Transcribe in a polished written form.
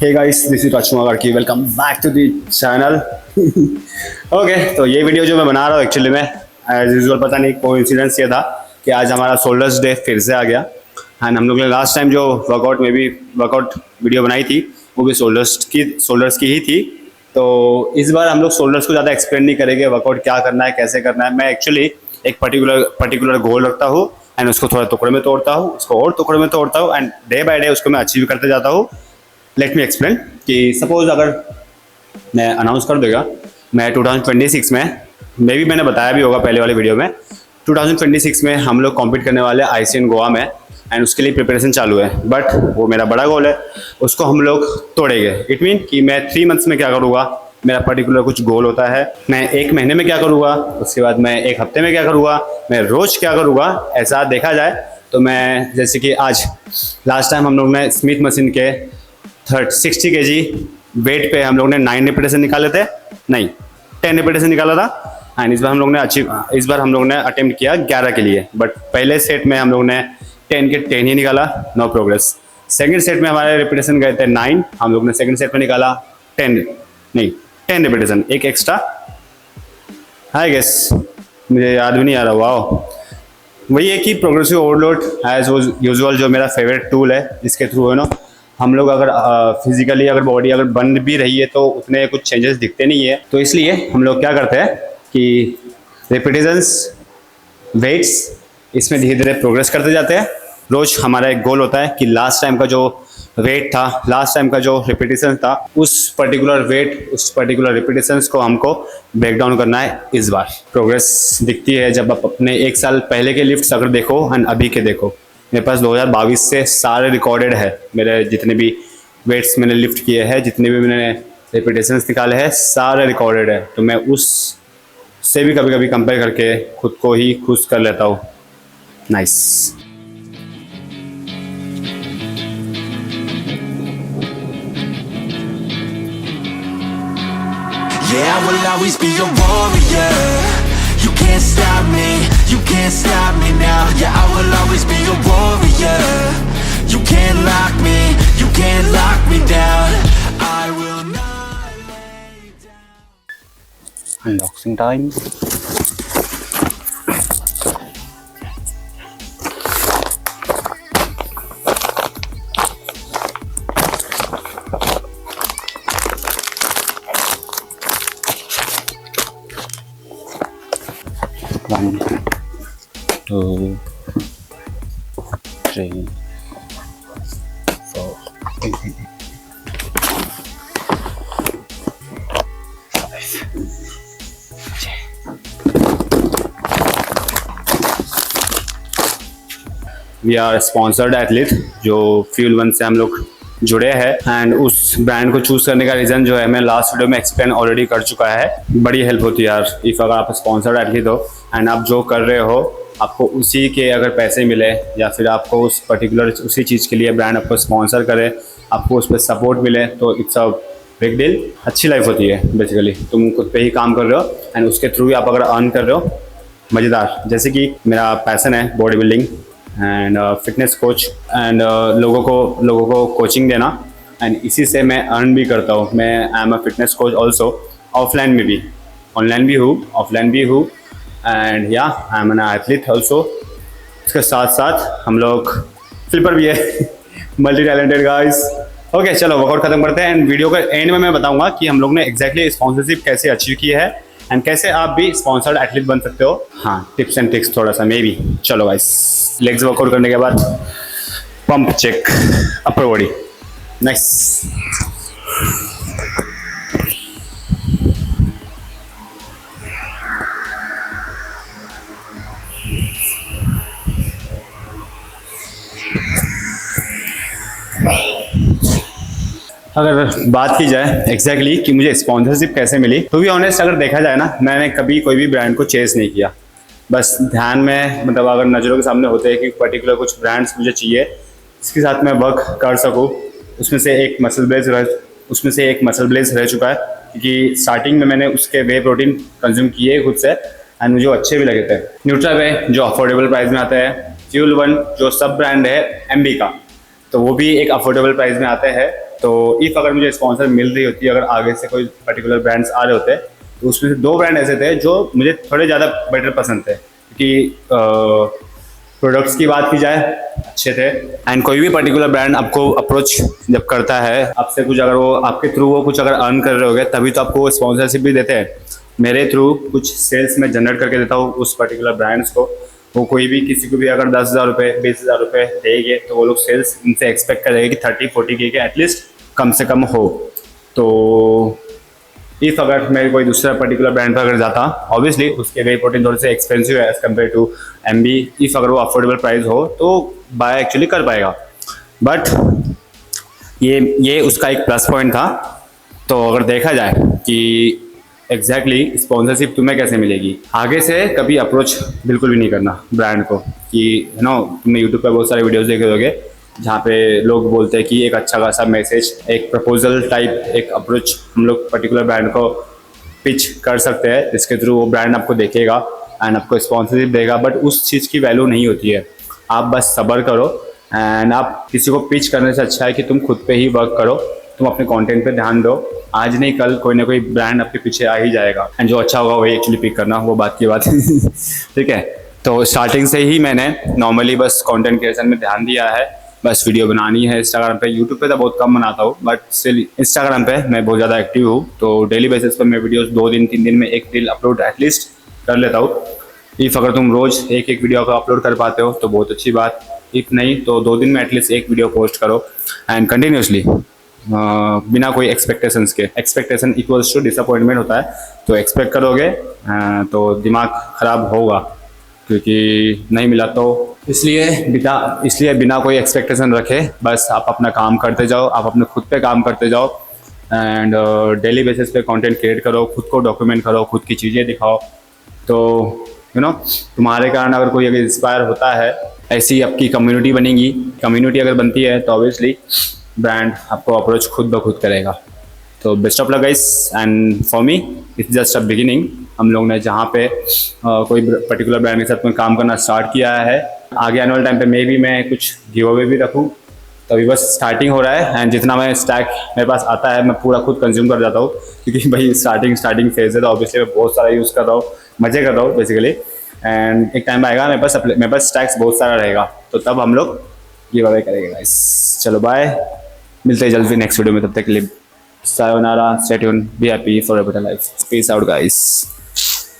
Hey guys, this is Rajkumar Gadki, welcome back to the channel. Okay, तो ये video जो मैं बना रहा हूँ एक्चुअली में एज यूजुअल पता नहीं कोइंसिडेंस ये था कि आज हमारा शोल्डर्स डे फिर से आ गया। एंड हम लोग ने लास्ट टाइम जो वर्कआउट वीडियो बनाई थी वो भी शोल्डर्स की ही थी। तो इस बार हम लोग शोल्डर्स को ज़्यादा एक्सप्लेन नहीं करेंगे, वर्कआउट क्या करना है, कैसे करना है। मैं एक्चुअली एक पर्टिकुलर गोल रखता हूँ एंड उसको थोड़ा टुकड़े में तोड़ता हूँ, उसको और टुकड़े में तोड़ता हूँ एंड डे बाय डे उसको मैं अचीव करते जाता हूँ। लेट मी एक्सप्लेन कि सपोज अगर मैं अनाउंस कर देगा मैं 2026 में, मे भी मैंने बताया भी होगा पहले वाले वीडियो में, 2026 में हम लोग कॉम्पीट करने वाले आईसीएन गोवा में एंड उसके लिए प्रिपरेशन चालू है। बट वो मेरा बड़ा गोल है, उसको हम लोग तोड़ेंगे। इट मीन कि मैं 3 मंथ्स में क्या करूँगा, मेरा पर्टिकुलर कुछ गोल होता है। मैं 1 महीने में क्या करूँगा, उसके बाद मैं 1 हफ्ते में क्या करूँगा, मैं रोज़ क्या करूँगा। ऐसा देखा जाए तो मैं जैसे कि आज लास्ट टाइम हम लोग ने स्मिथ मशीन के 60 kg वेट पे हम लोग ने 9 रिपीटेशन निकाले थे, नहीं 10 रिपीटेशन निकाला था। एंड इस बार हम लोग ने अटेम्प्ट किया 11 के लिए। बट पहले सेट में हम लोग ने 10 के 10 ही निकाला, नो प्रोग्रेस। सेकंड सेट में हमारे रिपीटेशन गए थे 9, हम लोग ने सेकंड सेट में निकाला 10 रिपीटेशन, एक एक्स्ट्रा आई गेस, मुझे याद भी नहीं आ रहा। वाह, वही है कि प्रोग्रेसिव ओवरलोड एज यूजुअल जो मेरा फेवरेट टूल है, जिसके थ्रू है ना हम लोग अगर फिजिकली अगर बॉडी अगर बन भी रही है तो उतने कुछ चेंजेस दिखते नहीं है। तो इसलिए हम लोग क्या करते हैं कि रिपीटेशंस, वेट्स, इसमें धीरे धीरे प्रोग्रेस करते जाते हैं। रोज हमारा एक गोल होता है कि लास्ट टाइम का जो वेट था, लास्ट टाइम का जो रिपीटेशन था, उस पर्टिकुलर वेट, उस पर्टिकुलर रिपीटेशंस को हमको ब्रेक डाउन करना है। इस बार प्रोग्रेस दिखती है जब आप अपने 1 साल पहले के लिफ्ट्स अगर देखो एंड अभी के देखो। मेरे पास 2022 से सारे रिकॉर्डेड है, मेरे जितने भी वेट्स मैंने लिफ्ट किए हैं, जितने भी मैंने रिपीटेशंस निकाले हैं, सारे रिकॉर्डेड है। तो मैं उस से भी कभी कभी कंपेयर करके खुद को ही खुश कर लेता हूँ। Nice. Yeah, I will always be a warrior. You can't stop me, you can't stop me now. Yeah, I will always be a warrior. You can't lock me, you can't lock me down. I will not lay down. Unboxing time. One, 2, 3, 4, 5. We are sponsored athlete, जो fuel one से हम लोग जुड़े हैं and उस brand को choose करने का रीज़न जो है मैं लास्ट वीडियो में एक्सप्लेन ऑलरेडी कर चुका है। बड़ी हेल्प होती है यार इफ़ अगर आप स्पॉन्सर्ड एथलीट हो एंड आप जो कर रहे हो आपको उसी के अगर पैसे मिले या फिर आपको उस पर्टिकुलर उसी चीज़ के लिए ब्रांड आपको स्पॉन्सर करे, आपको उस पर सपोर्ट मिले, तो इट्स अ बिग डील। अच्छी लाइफ होती है बेसिकली, तुम खुद पे ही काम कर रहे हो एंड उसके थ्रू ही आप अगर अर्न कर रहे हो, मज़ेदार। जैसे कि मेरा पैसन है body building and fitness coach and लोगों को कोचिंग देना एंड इसी से मैं अर्न भी करता हूँ। मैं I am a fitness coach also, offline में भी, ऑनलाइन भी हूँ, ऑफलाइन भी हूँ एंड या I am an athlete also. इसके साथ साथ हम लोग फ्लिपर भी है मल्टी टैलेंटेड गाइस। ओके, चलो वर्कआउट खत्म करते हैं एंड वीडियो के एंड में मैं बताऊंगा कि हम लोग ने एग्जैक्टली स्पॉन्सरशिप कैसे अचीव की है एंड कैसे आप भी स्पॉन्सर्ड एथलीट बन सकते हो। हाँ, टिप्स एंड ट्रिक्स थोड़ा सा मे बी। चलो गाइस, लेग्स वर्कआउट करने के बाद pump check, upper body, nice. अगर बात की जाए एग्जैक्टली कि मुझे स्पॉन्सरशिप कैसे मिली, तो भी ऑनेस्ट अगर देखा जाए ना, मैंने कभी कोई भी ब्रांड को चेस नहीं किया। बस ध्यान में मतलब अगर नज़रों के सामने होते हैं कि पर्टिकुलर कुछ ब्रांड्स मुझे चाहिए जिसके साथ मैं वर्क कर सकूँ, उसमें से एक मसल ब्लेज रह चुका है क्योंकि स्टार्टिंग में मैंने उसके वे प्रोटीन कंज्यूम किए खुद से एंड मुझे अच्छे भी लगे थे। न्यूट्रावे जो अफोर्डेबल प्राइस में आता है, फ्यूल वन जो सब ब्रांड है एमबी का, तो वो भी एक अफोर्डेबल प्राइस में आते हैं। तो इफ़ अगर मुझे स्पॉन्सर मिल रही होती, अगर आगे से कोई पर्टिकुलर ब्रांड्स आ रहे होते, तो उसमें से 2 ब्रांड ऐसे थे जो मुझे थोड़े ज़्यादा बेटर पसंद थे, क्योंकि प्रोडक्ट्स की बात की जाए अच्छे थे। एंड कोई भी पर्टिकुलर ब्रांड आपको अप्रोच जब करता है आपसे, कुछ अगर वो आपके थ्रू वो कुछ अगर अर्न कर रहे होगे, तभी तो आपको स्पॉन्सरशिप भी देते हैं। मेरे थ्रू कुछ सेल्स में जनरेट करके देता हूँ उस पर्टिकुलर ब्रांड्स को। वो कोई भी किसी को भी अगर 10,000 रुपये 20,000 रुपये देंगे, तो वो लोग सेल्स उनसे एक्सपेक्ट करेंगे कि 30-40 के एटलीस्ट कम से कम हो। तो इफ़ अगर मैं कोई दूसरा पर्टिकुलर ब्रांड पर अगर जाता, ऑब्वियसली उसके वे प्रोटीन थोड़े से एक्सपेंसिव है as compare to MB। If अगर वो अफोर्डेबल प्राइस हो तो बाय एक्चुअली कर पाएगा, बट ये उसका एक प्लस पॉइंट था। तो अगर देखा जाए कि एग्जैक्टली स्पॉन्सरशिप तुम्हें कैसे मिलेगी, आगे से कभी अप्रोच बिल्कुल भी नहीं करना ब्रांड को। कि यू नो, तुमने यूट्यूब पर बहुत सारे वीडियोज़ देखे होंगे जहाँ पे लोग बोलते हैं कि एक अच्छा खासा मैसेज, एक प्रपोजल टाइप, एक अप्रोच हम लोग पर्टिकुलर ब्रांड को पिच कर सकते हैं, जिसके थ्रू वो ब्रांड आपको देखेगा एंड आपको स्पॉन्सरशिप देगा। बट उस चीज़ की वैल्यू नहीं होती है। आप बस सब्र करो एंड आप किसी को पिच करने से अच्छा है कि तुम खुद पे ही वर्क करो, तुम अपने कंटेंट पे ध्यान दो। आज नहीं कल कोई ना कोई ब्रांड आपके पीछे आ ही जाएगा, एंड जो अच्छा होगा वही एक्चुअली पिक करना, वो बात की बात ठीक है। तो स्टार्टिंग से ही मैंने नॉर्मली बस कंटेंट क्रिएशन में ध्यान दिया है। बस वीडियो बनानी है इंस्टाग्राम पे, यूट्यूब पे तो बहुत कम बनाता हूँ, बट स्टिल इंस्टाग्राम पे मैं बहुत ज़्यादा एक्टिव हूँ। तो डेली बेसिस पे मैं वीडियोस 2 दिन 3 दिन में एक रील अपलोड एटलीस्ट कर लेता हूँ। इफ़ अगर तुम रोज़ एक वीडियो का अपलोड कर पाते हो तो बहुत अच्छी बात, इफ़ नहीं तो 2 दिन में एटलीस्ट एक वीडियो पोस्ट करो एंड कंटिन्यूसली, बिना कोई एक्सपेक्टेशंस के। एक्सपेक्टेशन इक्वल्स टू डिसअपॉइंटमेंट होता है। तो एक्सपेक्ट करोगे तो दिमाग ख़राब होगा, क्योंकि नहीं मिला तो इसलिए बिना कोई एक्सपेक्टेशन रखे बस आप अपना काम करते जाओ, आप अपने खुद पे काम करते जाओ एंड डेली बेसिस पे कंटेंट क्रिएट करो, खुद को डॉक्यूमेंट करो, खुद की चीज़ें दिखाओ। तो यू नो, तुम्हारे कारण अगर कोई अगर इंस्पायर होता है, ऐसी आपकी कम्युनिटी बनेगी। कम्युनिटी अगर बनती है तो ऑब्वियसली ब्रांड आपको अप्रोच खुद ब खुद करेगा। तो best of luck guys, and for me it's just a beginning. हम लोग ने जहाँ पे कोई पर्टिकुलर ब्रांड के साथ में काम करना स्टार्ट किया है, आगे आने वाले टाइम पे मे भी मैं कुछ गिव अवे भी रखूँ। तो अभी बस स्टार्टिंग हो रहा है एंड जितना मैं स्टैक मेरे पास आता है मैं पूरा खुद कंज्यूम कर जाता हूँ, क्योंकि भाई स्टार्टिंग फेज है। तो ऑब्वियसली मैं बहुत सारा यूज़ कर रहा हूँ, मज़े कर रहा हूँ बेसिकली। एंड एक टाइम आएगा मेरे पास स्टैक्स बहुत सारा रहेगा, तो तब हम लोग गिव अवे करेंगे गाइस। चलो बाय, मिलते हैं जल्दी नेक्स्ट वीडियो में। तब तक के लिए sayonara, stay tuned, be happy for a better life. Peace out guys.